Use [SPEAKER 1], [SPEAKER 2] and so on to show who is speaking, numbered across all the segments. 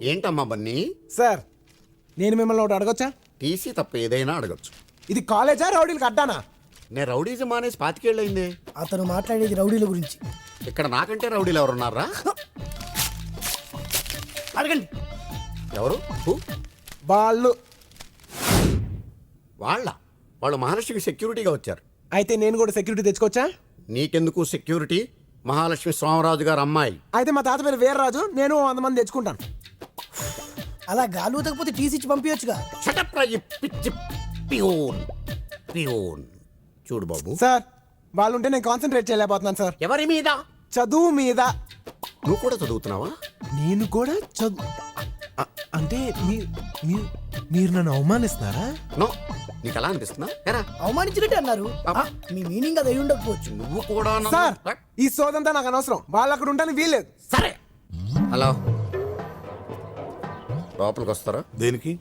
[SPEAKER 1] ఏంటమ్మా బన్నీ?
[SPEAKER 2] సార్ నేను మిమ్మల్ని ఒకటి అడగొచ్చా?
[SPEAKER 1] టీసీ తప్ప ఏదైనా అడగచ్చు.
[SPEAKER 2] ఇది కాలేజా రౌడీలకు అడ్డానా?
[SPEAKER 1] నేను రౌడీజం మానేసి 25 ఏళ్ళయింది.
[SPEAKER 3] అతను మాట్లాడేది రౌడీల గురించి.
[SPEAKER 1] ఇక్కడ నాకంటే రౌడీలు ఎవరున్నారా?
[SPEAKER 3] అడగండి.
[SPEAKER 1] ఎవరు?
[SPEAKER 2] వాళ్ళు
[SPEAKER 1] వాళ్ళు మహాలక్ష్మికి సెక్యూరిటీగా వచ్చారు.
[SPEAKER 2] అయితే నేను కూడా సెక్యూరిటీ తెచ్చుకోవచ్చా?
[SPEAKER 1] నీకెందుకు సెక్యూరిటీ? మహాలక్ష్మి సోమరాజు గారు అమ్మాయి.
[SPEAKER 2] అయితే మా తాత పేరు వీర్రాజు, నేను 100 మంది తెచ్చుకుంటాను.
[SPEAKER 3] అలా గాలి ఊతకపోతే టీసీ ఇచ్చి పంపించచ్చుగా.
[SPEAKER 1] షటప్ రా, ఈ పిచ్చి పియోన్. చూడు బాబు
[SPEAKER 2] సార్ వాళ్ళు ఉంటే నేను కాన్సన్ట్రేట్ చేయలేకపోతున్నాను సార్.
[SPEAKER 1] ఎవరి మీద?
[SPEAKER 2] చదువు మీద.
[SPEAKER 1] నువ్వు కూడా చదువుతున్నావా?
[SPEAKER 2] నేను కూడా అంటే మీరు నన్ను అవమానిస్తున్నారా?
[SPEAKER 1] నో, నీకు అలా అనిపిస్తున్నా? ఎరా
[SPEAKER 3] అవమానించినట్టే అన్నారు. మీ మీనింగ్ అది అయి ఉండకపోవచ్చు.
[SPEAKER 1] నువ్వు కూడా
[SPEAKER 2] సార్ ఈ సోదంతా నాకు అనవసరం. వాళ్ళు అక్కడ ఉంటాను వీల్లేదు.
[SPEAKER 1] సరే హలో, లోపలికి వస్తారా?
[SPEAKER 4] దేనికి?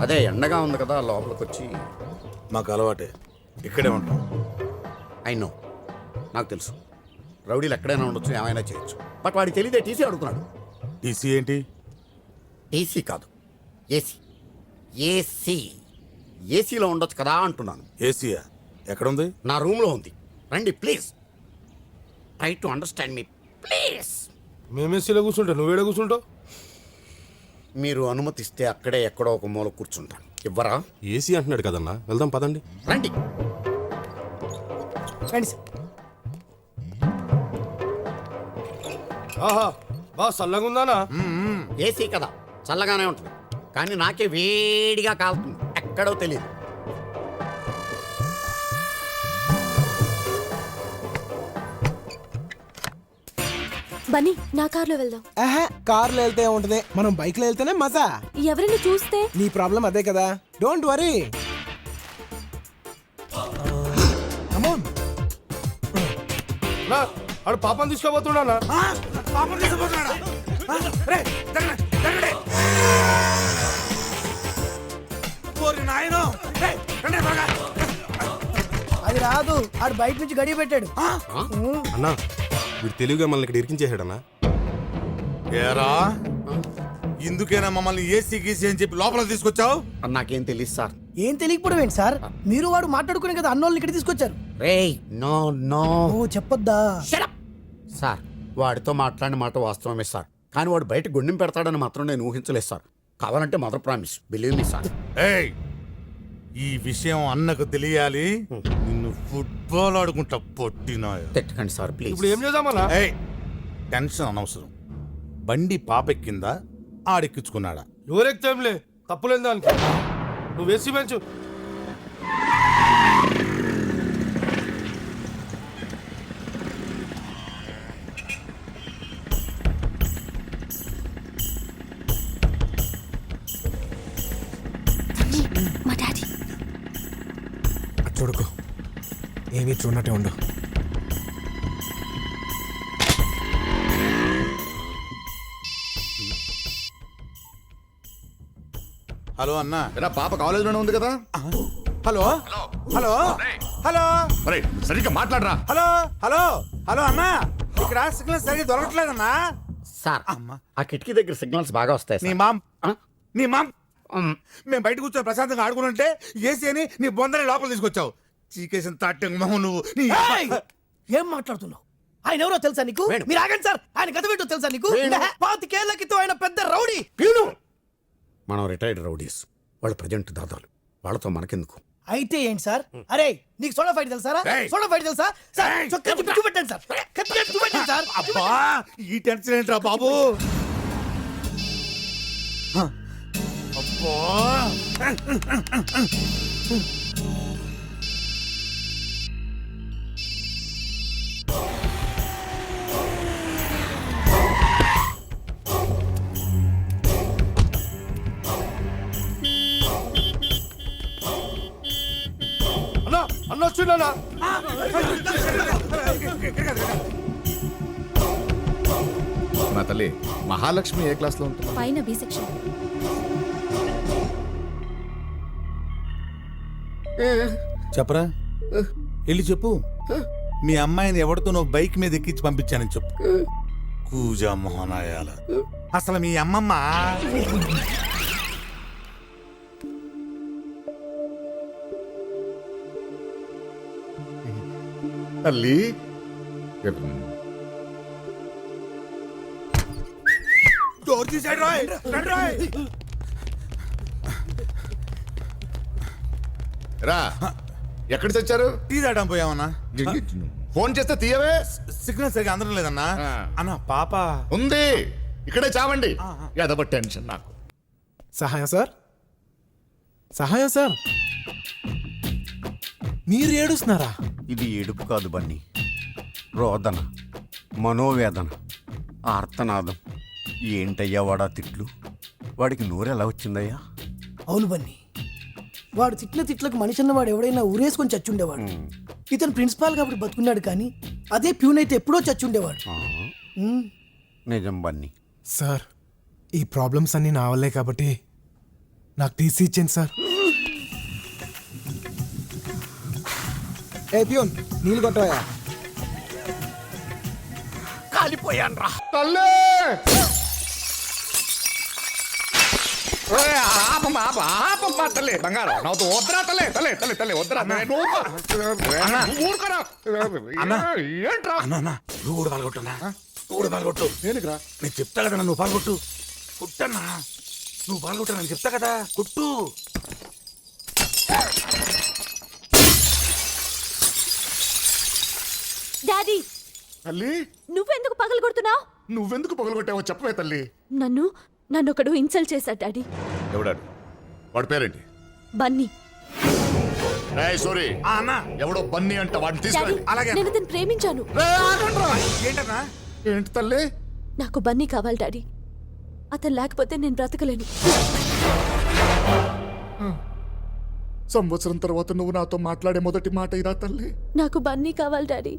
[SPEAKER 1] అదే ఎండగా ఉంది కదా, లోపలికి వచ్చి.
[SPEAKER 4] మాకు అలవాటే, ఇక్కడే ఉంటాం.
[SPEAKER 1] నో, నాకు తెలుసు రౌడీలు ఎక్కడైనా ఉండొచ్చు, ఏమైనా చేయొచ్చు. బట్ వాడికి తెలియదే టీసీ అడుగుతున్నాడు.
[SPEAKER 4] టీసీ ఏంటి?
[SPEAKER 1] టీసీ కాదు, ఏసీ. ఏసీలో ఉండొచ్చు కదా అంటున్నాను.
[SPEAKER 4] ఏసీయా? ఎక్కడుంది?
[SPEAKER 1] నా రూమ్లో ఉంది. రండి please. Try to understand me please.
[SPEAKER 5] మేమేసీలో కూర్చుంటా, నువ్వేడ కూర్చుంటావు?
[SPEAKER 1] మీరు అనుమతిస్తే అక్కడే ఎక్కడో ఒక మూల కూర్చుంటాను. ఇవ్వరా?
[SPEAKER 5] ఏసీ అంటున్నాడు కదన్నా, వెళ్దాం పదండి.
[SPEAKER 1] రండి.
[SPEAKER 3] రండి సార్.
[SPEAKER 5] ఆహా, బా చల్లగా ఉందానా?
[SPEAKER 1] ఏసీ కదా, చల్లగానే ఉంటుంది. కానీ నాకే వేడిగా కాలుతుంది, ఎక్కడో తెలియదు.
[SPEAKER 6] బన్నీ, నా కార్లో వెళ్దాం.
[SPEAKER 2] కార్లో వెళ్తే ఉంటుంది, మనం బైక్ లో వెళ్తేనే మజా.
[SPEAKER 6] ఎవరిని చూస్తే
[SPEAKER 2] నీ ప్రాబ్లం అదే కదా, డోంట్ వరీ.
[SPEAKER 5] నా ఆడు పాపం తీసుకోబోతున్నానా?
[SPEAKER 3] అది రాదు, ఆడు బయట నుంచి గడియ పెట్టాడు.
[SPEAKER 5] అన్నా వీడు తెలివిగా మనల్ని ఇక్కడ ఇరికించేసాడన్నా.
[SPEAKER 4] ఏరా, ఇందుకేనా మమ్మల్ని ఏసీ గీసీ అని చెప్పి లోపల తీసుకొచ్చావు?
[SPEAKER 1] నాకేం తెలియదు సార్.
[SPEAKER 3] ఏం తెలియకపోవడం ఏంటి సార్? మీరు వాడు మాట్లాడుకునే కదా అన్నోళ్ళని ఇక్కడ తీసుకొచ్చారు.
[SPEAKER 1] రేయ్ నో నో,
[SPEAKER 3] ఓ చెప్పొద్దా?
[SPEAKER 1] సార్ వాడితో మాట్లాడిన మాట వాస్తవమే సార్, కానీ వాడు బయట గుండెం పెడతాడని మాత్రం నేను ఊహించలేదు సార్. కావాలంటే mother promise, believe me sir.
[SPEAKER 4] ఏయ్, ఈ విషయం అన్నకు తెలియాలి. నిన్ను ఫుట్బాల్ ఆడుకుంటా పొట్టినా.
[SPEAKER 1] తిట్టకండి సార్ ప్లీజ్.
[SPEAKER 5] ఇప్పుడు ఏం చేద్దామన్నా?
[SPEAKER 4] ఏయ్, టెన్షన్ అనవసరం. బండి పాపెక్కిందా ఆడెక్కించుకున్నాడా?
[SPEAKER 5] ఎవరెక్తేంలే, తప్పులేదు దానికి. నువ్వు వేసి పెంచు.
[SPEAKER 6] మా డాడీ.
[SPEAKER 2] చూడుకో, ఏమీ చూడనట్టే ఉండు.
[SPEAKER 4] హలో అన్నా.
[SPEAKER 7] ఎరా పాప కాలేజీలోనే ఉంది కదా?
[SPEAKER 4] హలో హలో హలో
[SPEAKER 7] అరే సరిగ్గా మాట్లాడరా.
[SPEAKER 4] హలో హలో హలో అన్నా, ఇక్కడ సిగ్నల్ సరిగ్గా దొరకట్లేదన్నా.
[SPEAKER 1] సార్ ఆ కిటికీ దగ్గర సిగ్నల్స్ బాగా వస్తాయి
[SPEAKER 4] నీ
[SPEAKER 1] సార్.
[SPEAKER 4] మామ్ నీ మామ్ మేము బయట కూర్చొని ప్రశాంతంగా ఆడుకుంటుంటే ఏసీ అని నీ బొందని లోపల తీసుకొచ్చావు. చీకేసిన తాటంగ్ మొహం నువ్వు.
[SPEAKER 3] ఏయ్! ఏం మాట్లాడుతున్నావు? ఆయన ఎవరో తెలుసా నీకు?
[SPEAKER 1] వేణు.
[SPEAKER 3] మీరు ఆగండి సార్, ఆయన గత ఏంటో తెలుసా నీకు?
[SPEAKER 1] వేణు.
[SPEAKER 3] 25 క్రితం ఆయన పెద్ద రౌడీ.
[SPEAKER 1] మనం రిటైర్డ్ రౌడీస్, వాళ్ళు ప్రజెంట్ దాదాలు. వాళ్ళతో మనకెందుకు?
[SPEAKER 3] అయితే ఏంటి సార్? అరే నీకు సోడా ఫైట్ తెలుసారా?
[SPEAKER 4] ఏయ్!
[SPEAKER 3] సోడా ఫైట్ తెలుసా సార్? చొక్కా చుట్టూ చూపెట్టండి సార్, కత్తిగా చూపెట్టండి సార్.
[SPEAKER 4] అబ్బా, ఈ టెన్షన్ ఏంట్రా బాబు? అబ్బా,
[SPEAKER 5] అన్నా అన్న వచ్చిందన్నా.
[SPEAKER 7] నా తల్లి మహాలక్ష్మి ఏ క్లాస్ లో ఉంటుంది?
[SPEAKER 6] పైన బి సెక్షన్.
[SPEAKER 4] చెప్పరా, వెళ్ళి చెప్పు. మీ అమ్మాయిని ఎవరితో నువ్వు బైక్ మీద ఎక్కించి పంపించానని చెప్పు. కూజా మోహనాయాల అసలు మీ అమ్మమ్మ
[SPEAKER 7] తల్లి
[SPEAKER 4] డోర్ తీసాడు రాయ్ రండి రాయ్.
[SPEAKER 7] రా ఎక్కడ చచ్చారు?
[SPEAKER 4] టీ తాగడం పోయామన్నా.
[SPEAKER 7] ఫోన్ చేస్తే తీయవే.
[SPEAKER 4] సిగ్నల్ సరిగా అందడం లేదన్నా.
[SPEAKER 7] ఆ.
[SPEAKER 4] అన్న పాప
[SPEAKER 7] ఉంది ఇక్కడే చావండి. ఎదబ టెన్షన్ నాకు.
[SPEAKER 2] సహాయం సార్, సహాయం సార్. మీరు ఏడుస్తున్నారా?
[SPEAKER 1] ఇది ఏడుపు కాదు బన్నీ, రోదన, మనోవేదన, ఆర్తనాదం. ఏంటయ్యా వాడా తిట్లు? వాడికి నోరెలా వచ్చిందయ్యా?
[SPEAKER 3] అవును బన్నీ, వాడు తిట్ల తిట్లకు మనిషి అన్నవాడు ఎవడైనా ఊరేసుకొని చచ్చుండేవాడు. ఇతను ప్రిన్సిపాల్ కాబట్టి బతుకున్నాడు, కానీ అదే ప్యూన్ అయితే ఎప్పుడో చచ్చుండేవాడు.
[SPEAKER 1] నిజం బన్నీ.
[SPEAKER 2] సార్, ఈ ప్రాబ్లమ్స్ అన్నీ నా వల్లే కాబట్టి నాకు టీసీ ఇచ్చేయండి సార్. ఏ ప్యూన్, నీళ్ళు కొట్టవా?
[SPEAKER 1] కాలిపోయాను రా.
[SPEAKER 7] తల్లి ఓయ్, ఆపమ్మా, ఆపమ్మా తల్లి బంగారం. నవ్వుతూ వద్దురా తల్లి, తల్లి తల్లి తల్లి వద్దురా. నువ్వు ఊరుకోరా. ఏంట్రా?
[SPEAKER 4] అన్న అన్న నువ్వు కూడా పాల్గొట్టున్నా. నువ్వు కూడా పాల్గొట్టు.
[SPEAKER 7] దేనికిరా?
[SPEAKER 4] నేను చెప్తా కదా నువ్వు పాల్గొట్టు. కుట్టన్నా, నువ్వు పాల్గొట్టా నేను చెప్తా కదా. కుట్టు.
[SPEAKER 6] డాడీ,
[SPEAKER 7] తల్లి
[SPEAKER 6] నువ్వెందుకు పగలు కొడుతున్నావు?
[SPEAKER 7] నువ్వెందుకు పగలగొట్టావో చెప్పవే తల్లి.
[SPEAKER 6] నన్ను ఒకడు ఇన్సల్ట్ చేశాడు డాడీ.
[SPEAKER 7] ఎవడాడు? వాడి పేరేంటి?
[SPEAKER 6] బన్నీ.
[SPEAKER 7] సారీ,
[SPEAKER 4] ఆ అన్న
[SPEAKER 7] ఎవడో బన్నీ అంట, వాడిని
[SPEAKER 6] డాడీ,
[SPEAKER 7] తీసుకురండి.
[SPEAKER 4] అలాగే.
[SPEAKER 6] నేను అతను ప్రేమించాను.
[SPEAKER 4] ఏంటన్నా?
[SPEAKER 7] ఏంటి తల్లి?
[SPEAKER 6] నాకు బన్నీ కావాలి డాడీ. అతను లేకపోతే నేను బ్రతకలేను.
[SPEAKER 7] సంవత్సరం తర్వాత నువ్వు నాతో మాట్లాడే మొదటి మాట ఇదా తల్లి?
[SPEAKER 6] నాకు బన్నీ కావాలి డాడీ,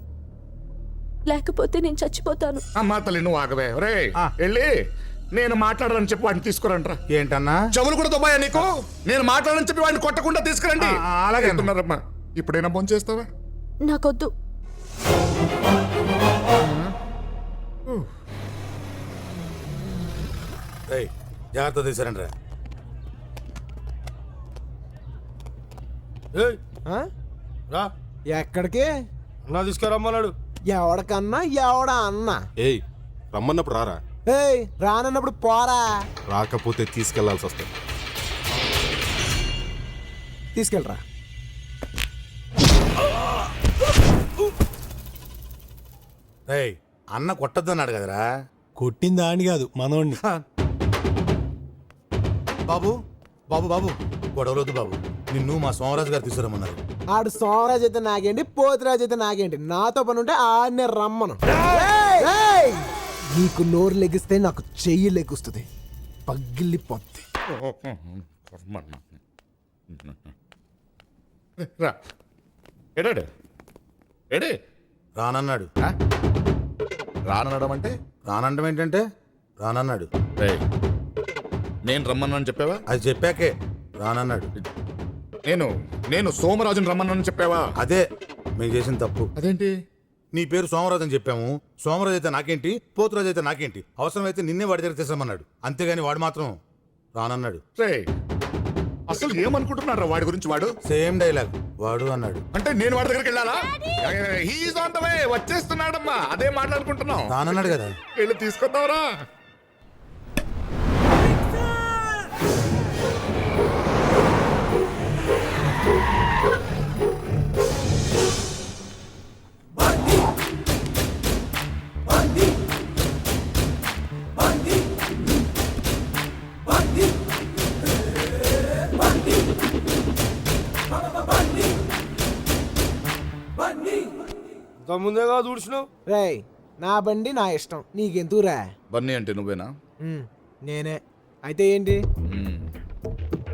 [SPEAKER 6] లేకపోతే నేను చచ్చిపోతాను.
[SPEAKER 7] అమ్మా తల్లి నువ్వు ఆగవే. రే వెళ్ళి నేను మాట్లాడాలని చెప్పి వాడిని తీసుకురండి రా.
[SPEAKER 4] ఏంటన్నా?
[SPEAKER 7] చెవులు కూడా దుబ్బాయా నీకు? నేను మాట్లాడని చెప్పి వాడిని కొట్టకుండా తీసుకురండి.
[SPEAKER 4] అలాగే
[SPEAKER 7] అంటున్నారమ్మా. ఇప్పుడైనా ఫోన్ చేస్తావా?
[SPEAKER 6] నాకొద్దు.
[SPEAKER 4] రేయ్, జాగ్రత్త తీసారండి రా.
[SPEAKER 5] ఏయ్,
[SPEAKER 2] ఆ?
[SPEAKER 5] రా
[SPEAKER 2] ఎక్కడికి?
[SPEAKER 5] అన్నా తీసుకురమ్మన్నాడు.
[SPEAKER 2] ఎవడకన్నా ఎవడా అన్న?
[SPEAKER 8] ఏయ్ రమ్మన్నప్పుడు రారా,
[SPEAKER 2] ఏయ్ రానన్నప్పుడు పోరా.
[SPEAKER 8] రాకపోతే తీసుకెళ్లాల్సి వస్తుంది.
[SPEAKER 2] తీసుకెళ్ళరా.
[SPEAKER 4] రేయ్, అన్న కొట్టద్దు అన్నాడు కదరా.
[SPEAKER 8] కొట్టిందా అని కాదు మనోడిని.
[SPEAKER 4] బాబు బాబు బాబు గొడవలొద్దు బాబు. నిన్ను మా సోమరాజు గారు తీసుకురమ్మన్నారు.
[SPEAKER 2] ఆడు సోమరాజు అయితే నాకేంటి, పోతురాజు అయితే నాకేంటి? నాతో పని ఉంటే ఆడనే రమ్మను. ఏయ్! నీకు నోరు లెగిస్తే నాకు చెయ్యి లెగుస్తుంది, పగిలిపోద్ది.
[SPEAKER 7] రా ఎడాడు ఎడే
[SPEAKER 4] రానన్నాడు.
[SPEAKER 7] రానడం అంటే?
[SPEAKER 4] రానండం ఏంటంటే రానన్నాడు.
[SPEAKER 7] రేయ్, నేను రమ్మన్నాను చెప్పావా?
[SPEAKER 4] అది చెప్పాకే రానన్నాడు.
[SPEAKER 7] నేను సోమరాజుని రమ్మన్నాను చెప్పావా?
[SPEAKER 4] అదే మేము చేసిన తప్పు.
[SPEAKER 7] అదేంటి?
[SPEAKER 4] నీ పేరు సోమరాజు అని చెప్పాము. సోమరాజు అయితే నాకేంటి, పోతురాజు అయితే నాకేంటి? అవసరమైతే నిన్నే వాడి దగ్గర తీసామన్నాడు. అంతేగాని వాడు మాత్రం రానన్నాడు.
[SPEAKER 7] రేయ్, అసలు ఏమనుకుంటున్నారా వాడి గురించి? వాడు
[SPEAKER 4] సేమ్ డైలాగ్ వాడు అన్నాడు.
[SPEAKER 7] అంటే నేను వాడి దగ్గరికి వెళ్ళాలా? హీఈస్ ఆన్ ద వే, వచ్చేస్తున్నాడమ్మా. అదే మాట్లాడుకుంటున్నాం.
[SPEAKER 4] రానన్నాడు కదా.
[SPEAKER 7] వెళ్ళి తీసుకొద్దావరా.
[SPEAKER 5] ఇంత ముందేగా చూసినావు.
[SPEAKER 2] రేయ్, నా బండి నా ఇష్టం, నీకెందుకురా?
[SPEAKER 7] బన్నీ అంటే నువ్వేనా?
[SPEAKER 2] నేనే. అయితే ఏంటి?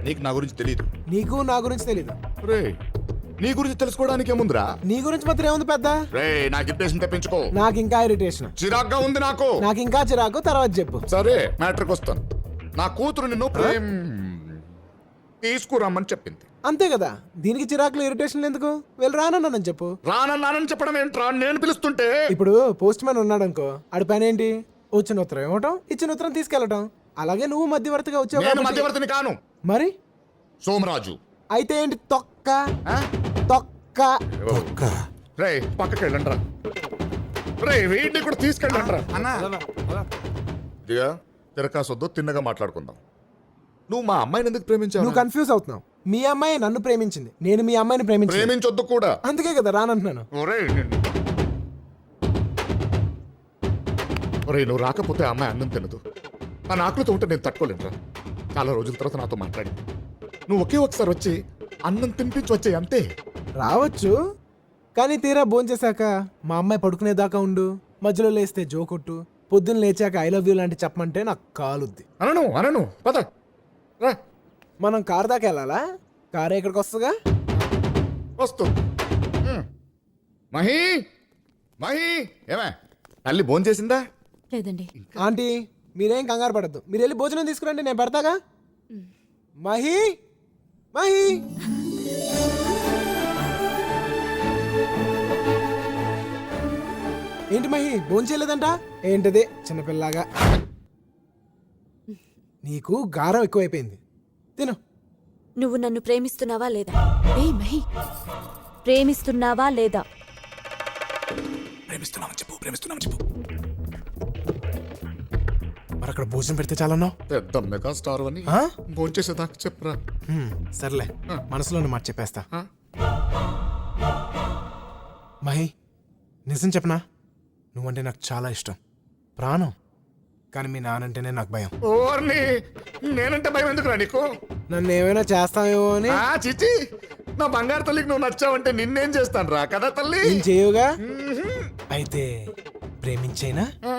[SPEAKER 7] నీకు నా గురించి తెలియదు.
[SPEAKER 2] నీకు నా గురించి తెలీదు.
[SPEAKER 7] రే, నీ గురించి తెలుసుకోవడానికి ఏముందిరా?
[SPEAKER 2] నీ గురించి మాత్రం ఏముంది పెద్ద?
[SPEAKER 7] రే, నాకు ఇరిటేషన్ తెప్పించుకో.
[SPEAKER 2] నాకు ఇంకా ఇరిటేషన్.
[SPEAKER 7] చిరాగ్గా ఉంది నాకు.
[SPEAKER 2] నాకు ఇంకా చిరాకు, తర్వాత చెప్పు.
[SPEAKER 7] సరే, మ్యాటర్కి వస్తాను. నా కూతురు నిన్ను తీసుకురమ్మని చెప్పింది.
[SPEAKER 2] అంతే కదా, దీనికి చిరాకులు ఇరిటేషన్ ఎందుకు? వెళ్ళి రానన్నానని చెప్పు.
[SPEAKER 7] రానన్నానని చెప్పడం ఏంట్రా? నేను పిలుస్తుంటే.
[SPEAKER 2] ఇప్పుడు పోస్ట్ మ్యాన్ ఉన్నాడు అనుకో, ఆడి పని ఏంటి? వచ్చిన ఉత్తరం ఇవ్వటం, ఇచ్చిన ఉత్తరం తీసుకెళ్ళటం. అలాగే నువ్వు మధ్యవర్తిగా వచ్చావు
[SPEAKER 7] నేను
[SPEAKER 2] కాబట్టి-
[SPEAKER 7] మధ్యవర్తిని కాను,
[SPEAKER 2] మరి
[SPEAKER 7] సోమరాజు.
[SPEAKER 2] అయితే ఏంటి తొక్క
[SPEAKER 7] ఆ?
[SPEAKER 2] తొక్క
[SPEAKER 7] రే పక్కకి వెళ్ళండి రా. రే వీడిని కూడా తీసుకెళ్ళండి రా.
[SPEAKER 4] అన్న
[SPEAKER 7] దిగా తిరకాసొద్దు, తిన్నగా మాట్లాడుకుందాం. నువ్వు మా అమ్మాయిని ఎందుకు ప్రేమించావు?
[SPEAKER 2] నువ్వు కన్ఫ్యూజ్ అవుతున్నావు. మీ అమ్మాయి నన్ను ప్రేమించింది, నేను మీ అమ్మాయిని ప్రేమించింది.
[SPEAKER 7] ప్రేమించొద్దు కూడా.
[SPEAKER 2] అందుకే కదా రానంటున్నాను.
[SPEAKER 7] ఒరేయ్ నువ్వు రాకపోతే ఆ అమ్మాయి అన్నం తినదు. ఆ ఆకలితో ఉంటే నేను తట్టుకోలేనురా. చాలా రోజుల తర్వాత నాతో మాట్లాడి నువ్వు ఒకే ఒకసారి వచ్చి అన్నం తినిపించి వచ్చే అంతే.
[SPEAKER 2] రావచ్చు, కానీ తీరా భోంచేశాక మా అమ్మాయి పడుకునేదాకా ఉండు, మధ్యలో లేస్తే జోకొట్టు, పొద్దున్న లేచాక ఐ లవ్ యూ లాంటి చెప్పమంటే నాకు కాలుద్ది.
[SPEAKER 7] అనను పద రా.
[SPEAKER 2] మనం కార్ దాకా వెళ్ళాలా? కార్ ఇక్కడికి వస్తుందిగా.
[SPEAKER 7] వస్తూ మహి మహి ఏమే తల్లి భోజనం చేసిందా?
[SPEAKER 6] లేదండి.
[SPEAKER 2] ఆంటీ మీరేం కంగారు పడద్దు, మీరు వెళ్ళి భోజనం తీసుకురండి, నేను పెడతాగా. మహి మహి ఏంటి మహి భోంచేయలేదంట? ఏంటిది చిన్నపిల్లగా? నీకు గారం ఎక్కువైపోయింది, తిను.
[SPEAKER 6] నువ్వు నన్ను ప్రేమిస్తున్నావా లేదా? ఏ మహి, ప్రేమిస్తున్నావా లేదా?
[SPEAKER 2] మరి అక్కడ భోజనం పెడితే చాలన్నావు.
[SPEAKER 7] పెద్ద మెగా స్టార్ అని
[SPEAKER 2] ఆ?
[SPEAKER 7] భోజనం చేసేదాకా చెప్పురా.
[SPEAKER 2] సర్లే, మనసులోని మాట చెప్పేస్తా. మహి నిజం చెప్పనా, నువ్వంటే నాకు చాలా ఇష్టం, ప్రాణం. కానీ మీ నానంటేనే నాకు భయం.
[SPEAKER 7] ఓర్ని నేనంటే భయం ఎందుకురా నీకు?
[SPEAKER 2] నన్ను ఏమైనా చేస్తావేమో అని.
[SPEAKER 7] ఆ చిచి, నా బంగారు తల్లికి నువ్వు నచ్చావంటే నిన్నేం చేస్తాను రా కదా తల్లి.
[SPEAKER 2] ఏం చేయవుగా? అయితే ప్రేమించేనా?
[SPEAKER 7] ఆ,